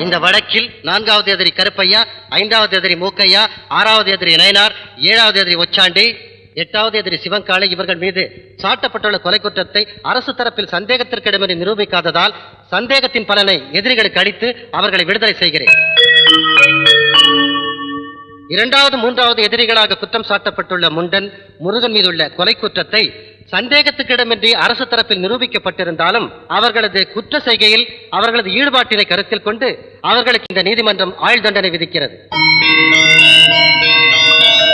இந்த வழக்கில் 4வது எதிரி கருப்பையா, 5வது எதிரி மூக்கையா, 6வது எதிரி நயனார், 7வது எதிரி ஒச்சாண்டி, 8வது எதிரி சிவங்காளி இவர்கள் மீது சாட்டப்பட்டுள்ள கொலை குற்றத்தை அரசு தரப்பில் சந்தேகத்திற்கிடமின்றி நிரூபிக்காததால் சந்தேகத்தின் பலனை எதிரிகளுக்கு அளித்து அவர்களை விடுதலை செய்கிறேன். 2வது 3வது எதிரிகளாக குற்றம் சாட்டப்பட்டுள்ள முண்டன், முருகன் மீதுள்ள கொலை குற்றத்தை சந்தேகத்துக்கிடமின்றி அரசு தரப்பில் நிரூபிக்கப்பட்டிருந்தாலும் அவர்களது குற்ற செய்கையில் அவர்களது ஈடுபாட்டினை கருத்தில் கொண்டு அவர்களுக்கு இந்த நீதிமன்றம் ஆயுள் தண்டனை விதிக்கிறது.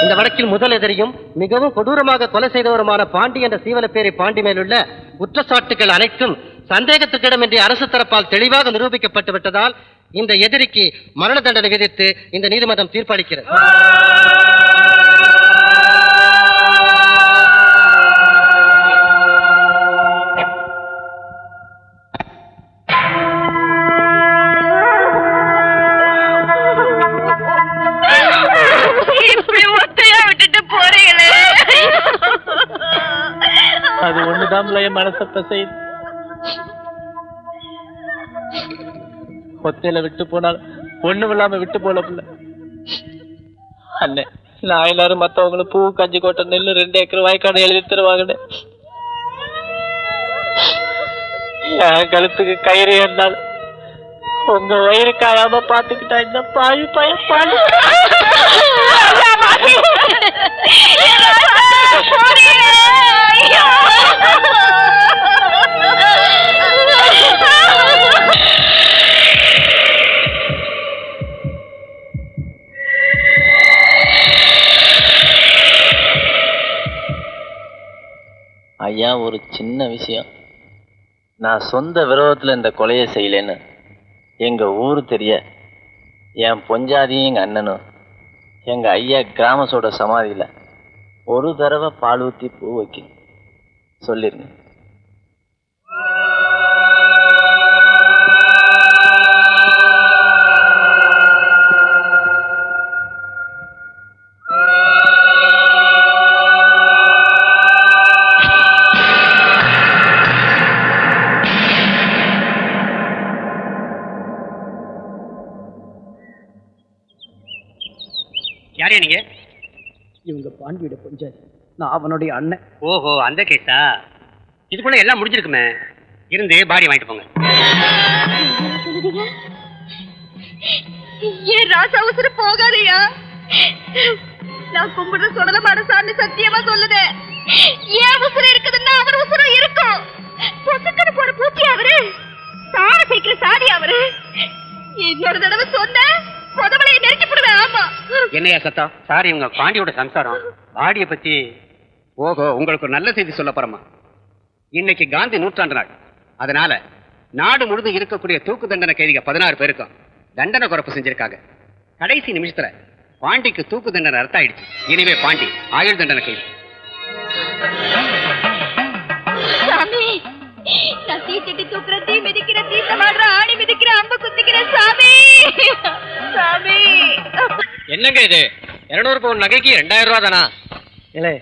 இந்த வழக்கில் முதல் எதிரியும் மிகவும் கொடூரமாக கொலை செய்தவருமான பாண்டி என்ற சீவலப்பேரி பாண்டி மேலுள்ள குற்றச்சாட்டுகள் அனைத்தும் சந்தேகத்துக்கிடமின்றி அரசு தரப்பால் தெளிவாக நிரூபிக்கப்பட்டு விட்டதால் இந்த எதிரிக்கு மரண தண்டனை விதித்து இந்த நீதிமன்றம் தீர்ப்பளிக்கிறது. அது ஒண்ணுதான் என் மனசப்ப செய்து ஒத்தையில விட்டு போனால் ஒண்ணும் இல்லாம விட்டு போல பிள்ளை அண்ணே. நான் எல்லாரும் மத்தவங்களும் பூ, கஞ்சி கோட்டை, நெல்லு 2 ஏக்கர் வாய்க்காடு எழுதி தருவாங்கன்னு என் கழுத்துக்கு கயிறு இருந்தாலும் உங்க வயிறு காயாம பாத்துக்கிட்டா இந்த பாய் பாடு. ஐயா, ஒரு சின்ன விஷயம். நான் சொந்த விரோதத்துல இந்த கொலையை செய்யலன்னு எங்க ஊரு தெரிய என் பொஞ்சாதியும் எங்க அண்ணனும் எங்க ஐயா கிராமசோட சமாதியில ஒரு தடவை பால் ஊத்தி பூ வைக்க சொல்லிருங்க. யாரே நீங்க? இவங்க பாண்டியோட பொஞ்சாதி, நான் அவனுடைய அண்ணன். ஓஹோ, அந்த கேஸா? இதுக்குள்ள எல்லாம் முடிஞ்சிருக்குமே. இருந்து பாடி வாங்கிட்டு போங்க. ஏன் ராசா உசுறு போகாதையா? நான் கும்பிடுற சொடல மனசான்னு சத்தியமா சொல்லுதே. ஏன் உசுறு இருக்குதுன்னா அவர் உசுறு இருக்கும். பொசுக்கன்னு போற பூச்சி அவரு, சார சீக்கிர சாதி அவரு. இன்னொரு தடவை சொன்ன புதவளையை நெருக்கி போடுவேன். ஆமா. என்னையா சத்தம்? சாரி, உங்க பாண்டியோட சம்சாரம் பாடிய பத்தி. ஓஹோ, உங்களுக்கு ஒரு நல்ல செய்தி சொல்ல போறமா. இன்னைக்கு காந்தி 100ஆண்டு நாள். அதனால நாடு முழுதும் இருக்கக்கூடிய தூக்கு தண்டனை கைதிக 16 பேருக்கும் தண்டனை குறைப்பு செஞ்சிருக்காங்க. கடைசி நிமிஷத்துல பாண்டிக்கு தூக்கு தண்டனை ரத்தாயிடுச்சு. இனிமே பாண்டி ஆயுள் தண்டனை கைதி. சாமி, நான் தீச்சட்டி தூக்குற, தீ மிதிக்கிற, தீ சமாடுற, ஆணி மிதிக்கிற, அம்பு குத்திக்கிற சாமி. சாமி, என்னங்க இது? 200 பவுன் நகைக்கு 2000 ரூபா தானா? இல்லை,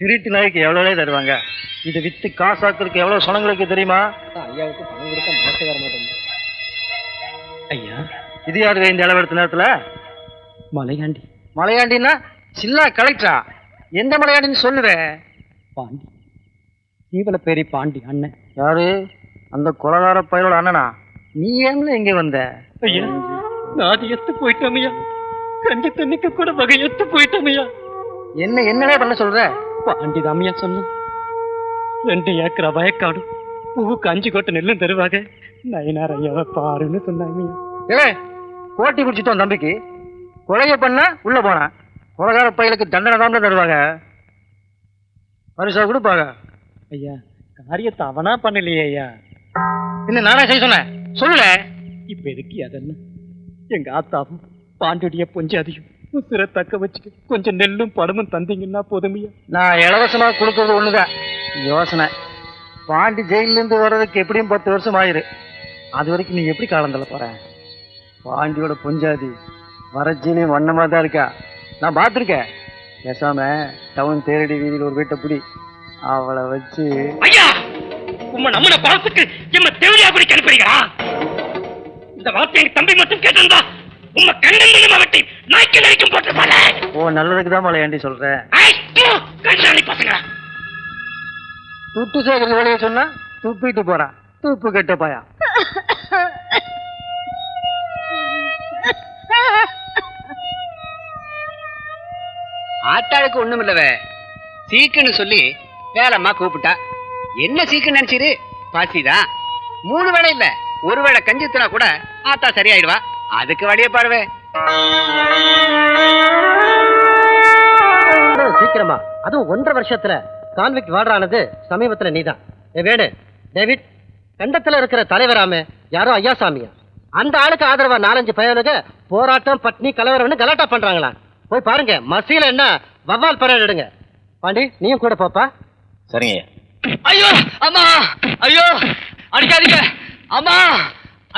திருட்டு நகைக்கு எவ்வளோ தருவாங்க? இது வித்து காசாக்கிறதுக்கு எவ்வளவு சொனங்களுக்கு தெரியுமா? ஐயாவுக்கு பணம் கொடுக்க மனசு வர மாட்டேங்குது. ஐயா, இது யாரு இந்த இளவெடுத்த நேரத்துல? மலையாண்டி. மலையாண்டின்னா சில்லா கலெக்டரா? எந்த மலையாண்டின்னு சொல்லுவேன்? பாண்டி, தீவலப்பேரி பாண்டி அண்ணன். யாரு? அந்த கொலகார பயிரோட அண்ணனா? நீ ஏன்ல இங்க வந்த? ஐயா, நாதி எத்து போயிட்டோமையா, கஞ்சி தண்ணிக்கு கூட வகை எத்து போயிட்டோமையா. என்னவே பண்ண சொல்ற? பாண்டி தாமையா சொன்ன 2 ஏக்கரா வயக்காடு, பூவுக்கு 5 கோட்டை நெல்லும் தருவாங்க. நயனார் ஐயாவை பாருன்னு சொன்னாங்க. கோட்டி குடிச்சிட்டோம் தம்பிக்கு. கொலைய பண்ண உள்ள போனா கொலகார பையலுக்கு தண்டனை தான் தருவாங்க. பரிசா கொடுப்பாங்க. ஐயா, காரியத்தை அவனா பண்ணலையே ஐயா. இன்னும் நானா செய்ய சொன்னேன்? சொல்லல. இப்ப எதுக்கு அதெல்லாம்? எங்க ஆத்தாவும் பாண்டியுடைய பொஞ்சாதியும் சிற தக்க வச்சுட்டு கொஞ்சம் நெல்லும் படமும் தந்தீங்கன்னா போதுமையா. நான் இலவசமா கொடுக்கறது ஒண்ணுதான் யோசனை. பாண்டி ஜெயில இருந்து வர்றதுக்கு எப்படியும் 10 வருஷம் ஆயிரு. அது வரைக்கும் நீ எப்படி காலம் தள்ள போற? பாண்டியோட பொஞ்சாதி வரஜிலையும் வண்ணமா தான் இருக்கா, நான் பார்த்துருக்கேன். பேசாம டவுன் தேரடி வீதியில் ஒரு வீட்டை புடி, அவளை வச்சு. ஐயா, உம்ம நம்ம பழத்துக்கு என்ன தேவையா குடிக்க அனுப்புறீங்களா? இந்த வார்த்தை எங்க தம்பி மட்டும் கேட்டிருந்தா உங்க கண்ணன் அவட்டை நாய்க்கு நடிக்கும் போட்டு போல. ஓ நல்லதுக்கு தான் மலையாண்டி சொல்றேன். கண்ணாடி பசங்க துட்டு சேகரி வழிய சொன்னா துப்பிட்டு போறான். துப்பு கெட்ட பாயா. ஆட்டாளுக்கு ஒண்ணும் இல்லவ, சீக்குன்னு சொல்லி வேலம்மா கூப்பிட்டா. என்ன சீக்குன்னு நினைச்சிரு? பாசிதான். 3 வேளை இல்ல, 1 வேளை கஞ்சித்துனா கூட ஆத்தா சரியாயிடுவா. அதுக்கு வழிய பாருவே. சீக்கிரமா, அதுவும் 1.5 வருஷத்துல கான்விக்ட் வார்டரானது சமீபத்துல நீதான். வேணு டேவிட், கண்டத்துல இருக்கிற தலைவராமே யாரோ ஐயாசாமியா, அந்த ஆளுக்கு ஆதரவா 4-5 பயனுக போராட்டம் பட்னி கலவரம்னு கலாட்டா பண்றாங்களா? போய் பாருங்க. மசீல என்ன வவ்வால் பரேட் எடுங்க. பாண்டி நீயும் கூட போப்பா. சரிங்க. ஐயோ அம்மா, ஐயோ அடிக்காதீங்க அம்மா,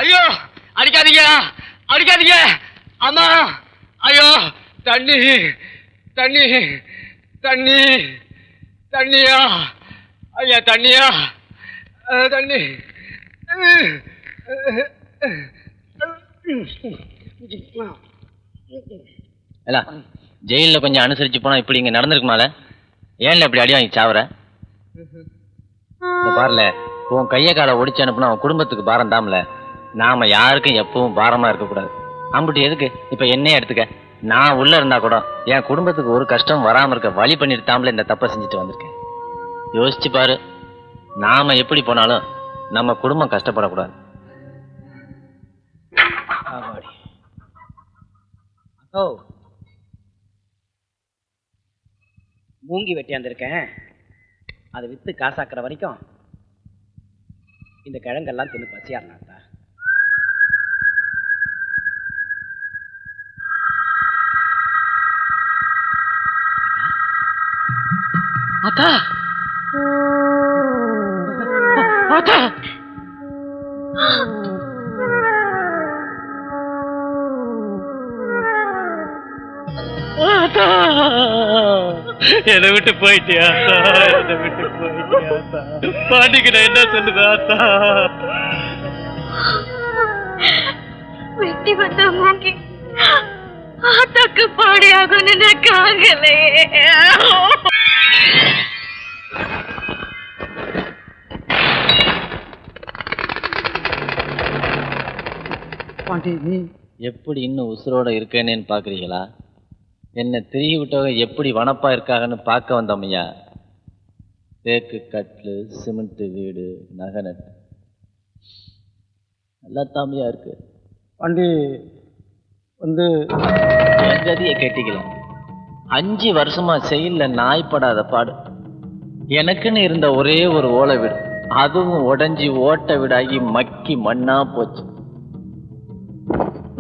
ஐயோ அடிக்காதீங்க, அடிக்காதீங்க அம்மா, ஐயோ தண்ணி தண்ணி தண்ணி தண்ணியா, ஐயா தண்ணியா, தண்ணி. இல்ல ஜெயில கொஞ்சம் அனுசரிச்சு போனா இப்படி இங்க நடந்திருக்குமால? ஏன்ல இப்படி அடி வாங்கி சாவற? பாருல, உன் கைய காலை ஒடிச்சு அனுப்புனா உன் குடும்பத்துக்கு பாரம் தாம்ல. நாம யாருக்கும் எப்பவும் பாரமா இருக்க கூடாது. அம்புட்டு எதுக்கு இப்ப என்னையே எடுத்துக்க. நான் உள்ள இருந்தா கூட என் குடும்பத்துக்கு ஒரு கஷ்டம் வராம இருக்க வழி பண்ணிட்டு தாம்ல இந்த தப்பை செஞ்சுட்டு வந்திருக்கேன். யோசிச்சு பாரு, நாம எப்படி போனாலும் நம்ம குடும்பம் கஷ்டப்படக்கூடாது. மூங்கி வெட்டியாந்துருக்கேன். அதை வித்து காசாக்குற வரைக்கும் இந்த கிழங்கெல்லாம் தின்னு பசியாருனாத்தா. அத்தா அத்தா, என்னை விட்டு போயிட்டியா? என்னை விட்டு போயிட்டியா? பாண்டிக்கு நான் என்ன சொல்லுது? ஆத்தா வெட்டி வந்த மூங்கி ஆத்தாக்கு பாடியாகும் நினைக்காங்களே. பாண்டி நீ எப்படி இன்னும் உசுரோட இருக்கேன்னு பாக்குறீங்களா? என்ன திரிகி விட்டவங்க எப்படி வனப்பா இருக்காங்கன்னு பார்க்க வந்தோம் ஐயா. தேக்கு கட்லு, சிமெண்ட் வீடு, நகை நல்லா தாமியா இருக்கு. பாண்டி வந்து என் கதியை கேட்டிக்கலாம். 5 வருஷமா செயல்ல நாய்ப்படாத பாடு. எனக்குன்னு இருந்த ஒரே ஒரு ஓலை வீடு, அதுவும் உடைஞ்சி ஓட்ட வீடாகி மக்கி மண்ணா போச்சு.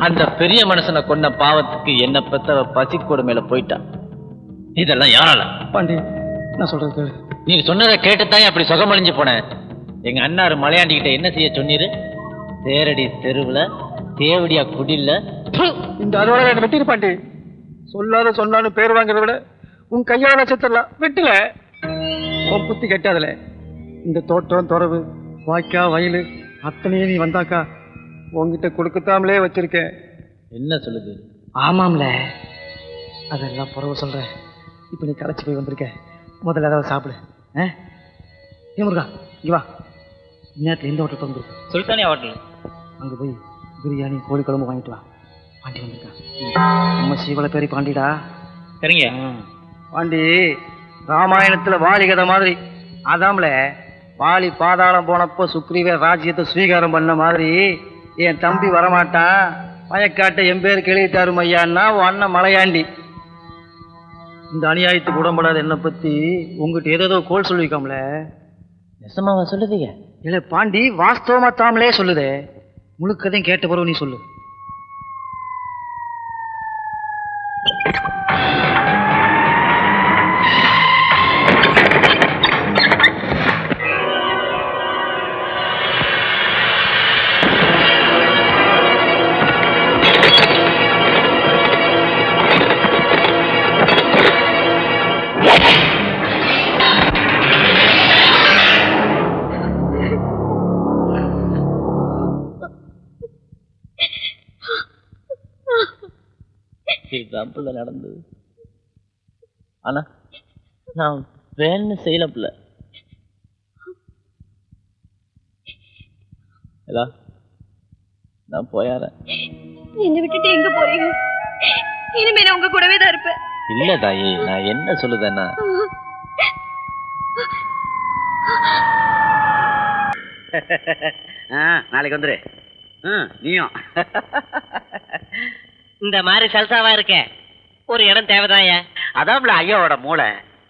அந்த பெரிய மனுஷனை கொன்ன பாவத்துக்கு என்ன பெத்தவ பசி கொடுமையில போயிட்டா. இதெல்லாம் யாரால? பாண்டி நான் சொல்றது நீ சொன்னதை கேட்டுத்தான் அப்படி சுகமழிஞ்சு போனேன். எங்க அண்ணாரு மலையாண்டிக்கிட்ட என்ன செய்ய சொன்னீரு? தேரடி தெருவுல தேவடியா குடில்ல இந்த அதோட வெட்டிரு பாண்டி. சொல்லாத சொன்னாலும் பேர் வாங்குறத விட உன் கையால நட்சத்திரலாம் வெட்டல. உன் புத்தி கட்டாதுல. இந்த தோட்டம் துறவு வாய்க்கா வயலு அத்தனையே நீ வந்தாக்கா உங்ககிட்ட கொடுக்கத்தாமலே வச்சிருக்கேன். என்ன சொல்லுது? ஆமாம்ல, அதெல்லாம் புறவு சொல்றேன். இப்ப நீ களைச்சு போய் வந்திருக்க, முதல்ல ஏதாவது சாப்பிடு. முருகா இங்க வா. நேரத்தில் எந்த ஹோட்டல் திறந்து? சுல்தானியா ஹோட்டல். அங்க போய் பிரியாணி கோழி குழம்பு வாங்கிட்டு வா. பாண்டி வந்திருக்கான். நம்ம சீவல பேரி பாண்டிடா. சரிங்க. பாண்டி ராமாயணத்துல வாலி கதை மாதிரி. அதாம்ல, வாலி பாதாளம் போனப்போ சுக்ரீவ ராஜ்யத்தை ஸ்வீகாரம் பண்ண மாதிரி என் தம்பி வரமாட்டான், வயக்காட்டை என் பேருக்கு எழுதி தரும் ஐயான்னா உன் அண்ணன் மலையாண்டி. இந்த அநியாயத்துக்கு உடம்படாத என்னை பத்தி உங்ககிட்ட ஏதோ கோல் சொல்லிக்காமல. நெசமாவா சொல்லுதீங்க? இல்ல பாண்டி, வாஸ்தவமா தாமலே சொல்லுதே. முழுக்கதையும் கேட்ட பிறகு நீ சொல்லு. இதுதான் நடந்தது. ஆனா நான் வேணும்னு செய்யல. நான் போயாரேன். என்ன விட்டுட்டு எங்க போறீங்க? இனிமே நான் உங்க கூடவே தான் இருப்பேன். இல்ல தாயி, நான் என்ன சொல்லுதேன்னா, நாளைக்கு வந்துரு. நீயும் இந்த மாதிரி சல்சாவா இருக்க ஒரு இடம் தேவைதாயா. அதான் ஐயாவோட மூளை.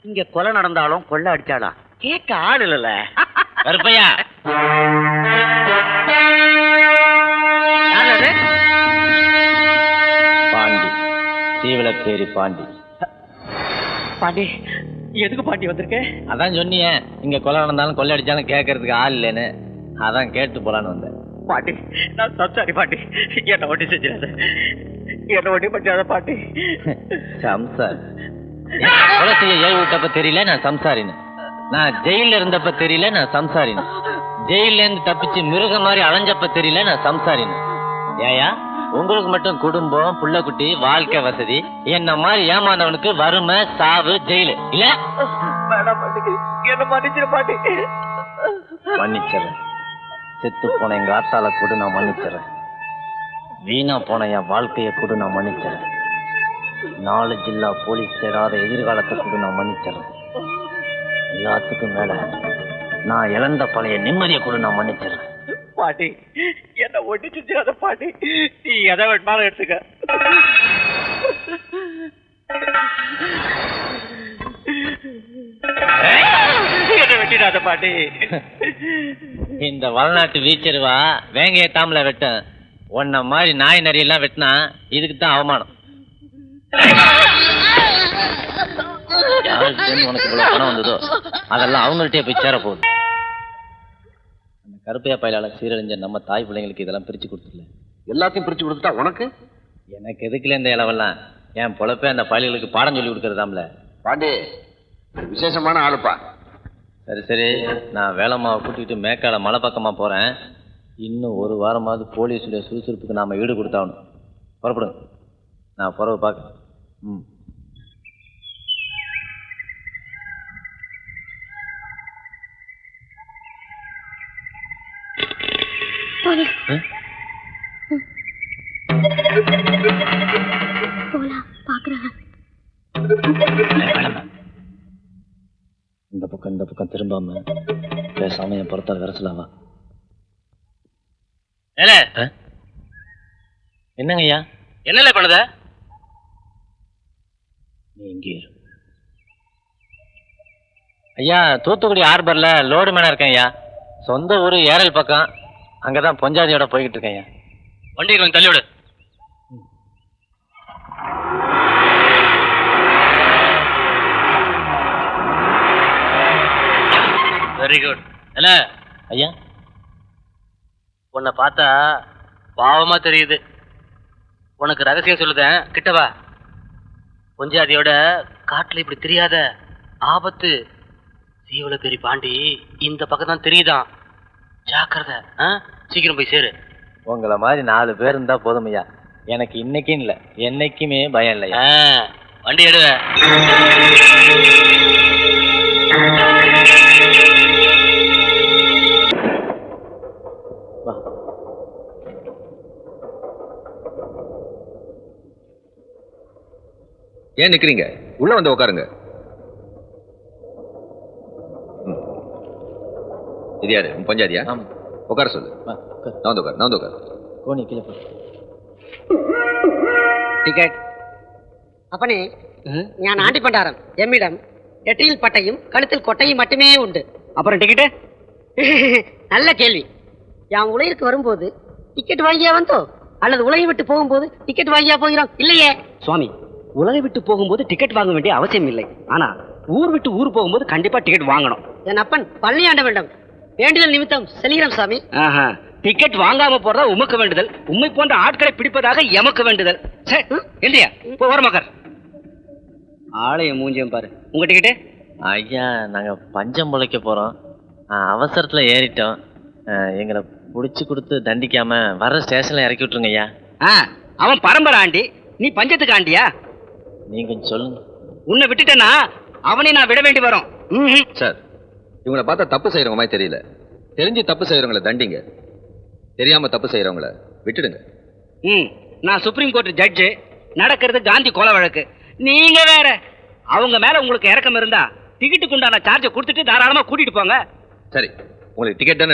இங்க கொலை நடந்தாலும் கொள்ளை அடிச்சாலும் கேட்க ஆள் இல்ல. கருப்பையா, பாண்டி, சீவலப்பேரி பாண்டி. பாண்டி எதுக்கு பாண்டி வந்திருக்க? அதான் சொன்னியே, இங்க கொலை நடந்தாலும் கொள்ளை அடிச்சாலும் கேட்கறதுக்கு ஆள் இல்லைன்னு. அதான் கேட்டு போலான்னு வந்தேன். பாண்டி நான் சம்சாரி பாண்டி, என்ன ஒட்டி செஞ்சிடாத, என்ன ஒட்டி பண்ணாத பாண்டி. சம்சார் கொலை செய்ய ஏவி விட்டப்ப தெரியல நான் சம்சாரின்னு. நான் ஜெயில இருந்தப்ப தெரியல நான் சம்சாரின்னு. ஜெயில இருந்து தப்பிச்சு மிருக மாதிரி அலைஞ்சப்ப தெரியல நான் சம்சாரின்னு. ஏயா உங்களுக்கு மட்டும் குடும்பம், புள்ள குட்டி, வாழ்க்கை வசதி, என்ன மாதிரி ஏமாந்தவனுக்கு வறுமை, சாவு, ஜெயிலு இல்ல? என்ன மன்னிச்சிரு பாண்டி. மன்னிச்சிடறேன். செத்து போன எங்க ஆத்தால கூட நான் மன்னிச்சிடறேன். வீணா போன என் வாழ்க்கையை கூட நான் மன்னிச்சிடறேன். 4 ஜில்லா போலீஸ் தேடாத எதிர்காலத்தை கூட நான் மன்னிச்சிடறேன். எல்லாத்துக்கும் மேல நான் இழந்த பழைய நிம்மதியை கூட நான் மன்னிச்சிடறேன். பாண்டி என்ன ஒட்டி செஞ்சிடாத பாண்டி, நீ எதை வேணுமாலும் எடுத்துக்க. என்ன வெட்டிடாத பாண்டி. இந்த வளநாட்டு வீச்சருவா வேங்கைய தாமல வெட்டும். உன்ன மாதிரி நாய் நரியெல்லாம் வெட்டினா இதுக்கு தான் அவமானம். யாருக்கு உனக்கு இவ்வளவு பணம் வந்ததோ அதெல்லாம் அவங்கள்ட்டே போய் சேர போகுது. அந்த கருப்பையா பயிலால சீரழிஞ்ச நம்ம தாய் பிள்ளைங்களுக்கு இதெல்லாம் பிரிச்சு கொடுத்துடல. எல்லாத்தையும் பிரிச்சு கொடுத்துட்டா உனக்கு? எனக்கு எதுக்குல இந்த இளவெல்லாம்? என் பொழப்பே அந்த பயல்களுக்கு பாடம் சொல்லி கொடுக்கறதாம்ல. பாண்டி விசேஷமான ஆளுப்பா. சரி சரி, நான் வேலம்மாவை கூட்டிகிட்டு மேக்கால மலை பக்கமாக போகிறேன். இன்னும் 1 வாரமாவது போலீஸுடைய சுறுசுறுப்புக்கு நாம் ஈடு கொடுத்தாகணும். புறப்படுங்க, நான் புறவை பார்க்க. இந்த பக்கம் திரும்பாம பேசாம என் புறத்தால் விரசலாவா? என்னங்க ஐயா? என்னல பண்ணுத? நீ இங்கே இரு ஐயா. தூத்துக்குடி ஹார்பர்ல லோடு மேனா இருக்கேன் ஐயா. சொந்த ஊரு ஏரல் பக்கம். அங்கதான் பொஞ்சாதியோட போய்கிட்டு இருக்கேன் ஐயா. வண்டியை கொஞ்சம் தள்ளி விடு. Very good. என்ன ஐயா? உன்னை பார்த்தா பாவமா தெரியுது. உனக்கு ரகசியம் சொல்லுதேன், கிட்டவா. பொஞ்சாதியோட காட்டுல இப்படி தெரியாத ஆபத்து. சீவல பெரிய பாண்டி இந்த பக்கம் தான் தெரியுதான். ஜாக்கிரதை. சீக்கிரம் போய் சேரு. உங்களை மாதிரி 4 பேர் இருந்தா போதும் ஐயா. எனக்கு இன்னைக்கும் இல்ல, என்னைக்குமே பயம் இல்லையா. வண்டி எடுவ. ஏன் நிக்கிறீங்க? உள்ள வந்து உட்காருங்க. இது யாரு? பஞ்சாதியா? உட்கார சொல்லு. நான் உட்கார். கோணி கீழே போ. ടിക്കറ്റ് அப்பனே, ഞാൻ ആണ്ടിപ്പണ്ടാരം. എമ്മിടം എട്ടിയിൽ പട്ടയും കഴുത്തിൽ കൊട്ടയും மட்டுமே உண்டு. அப்புறம் டிக்கெட்டு? நல்ல கேள்வி. யான் உலகிற்கு வரும்போது டிக்கெட் வாங்கியா வந்தோம், அல்லது உலகை விட்டு போகும்போது டிக்கெட் வாங்கியா போகிறோம்? இல்லையே சுவாமி, உலகை விட்டு போகும்போது டிக்கெட் வாங்க வேண்டிய அவசியம் இல்லை. ஆனா ஊர் விட்டு ஊர் போகும்போது கண்டிப்பா டிக்கெட் வாங்கணும். என் அப்பன் பழனி ஆண்ட வேண்டும். வேண்டுதல் நிமித்தம் செல்கிறோம் சாமி. டிக்கெட் வாங்காம போறதா உமக்கு வேண்டுதல், உண்மை போன்ற ஆட்களை பிடிப்பதாக எமக்கு வேண்டுதல். இல்லையா? ஓரமாக்கார். ஆலய மூஞ்சியம் பாரு. உங்க டிக்கெட்டு? ஐயா, நாங்க பஞ்சம் பொழைக்க போறோம். அவசரத்துல ஏறிட்டோம். எங்களை புடிச்சு கொடுத்து தண்டிக்காம வர ஸ்டேஷன்ல இறக்கி விட்டுருங்க ஐயா. அவன் பரம்பரை ஆண்டி, நீ பஞ்சத்துக்கு ஆண்டியா? நீங்க கொஞ்சம் சொல்லுங்க. உன்னை விட்டுட்டேன்னா அவனை நான் விட வேண்டி வரும். சார், இவங்களை பார்த்தா தப்பு செய்யறவங்க மாதிரி தெரியல. தெரிஞ்சு தப்பு செய்யறவங்களை தண்டிங்க, தெரியாம தப்பு செய்யறவங்கள விட்டுடுங்க. நான் சுப்ரீம் கோர்ட் ஜட்ஜு. நடக்கிறது காந்தி கொலை வழக்கு. நீங்க வேற. அவங்க மேல உங்களுக்கு இறக்கம் இருந்தா டிக்கெட்டுக்கு உண்டான சார்ஜை கொடுத்துட்டு தாராளமா கூட்டிட்டு போங்க. சரி, உங்களுக்கு டிக்கெட் தானே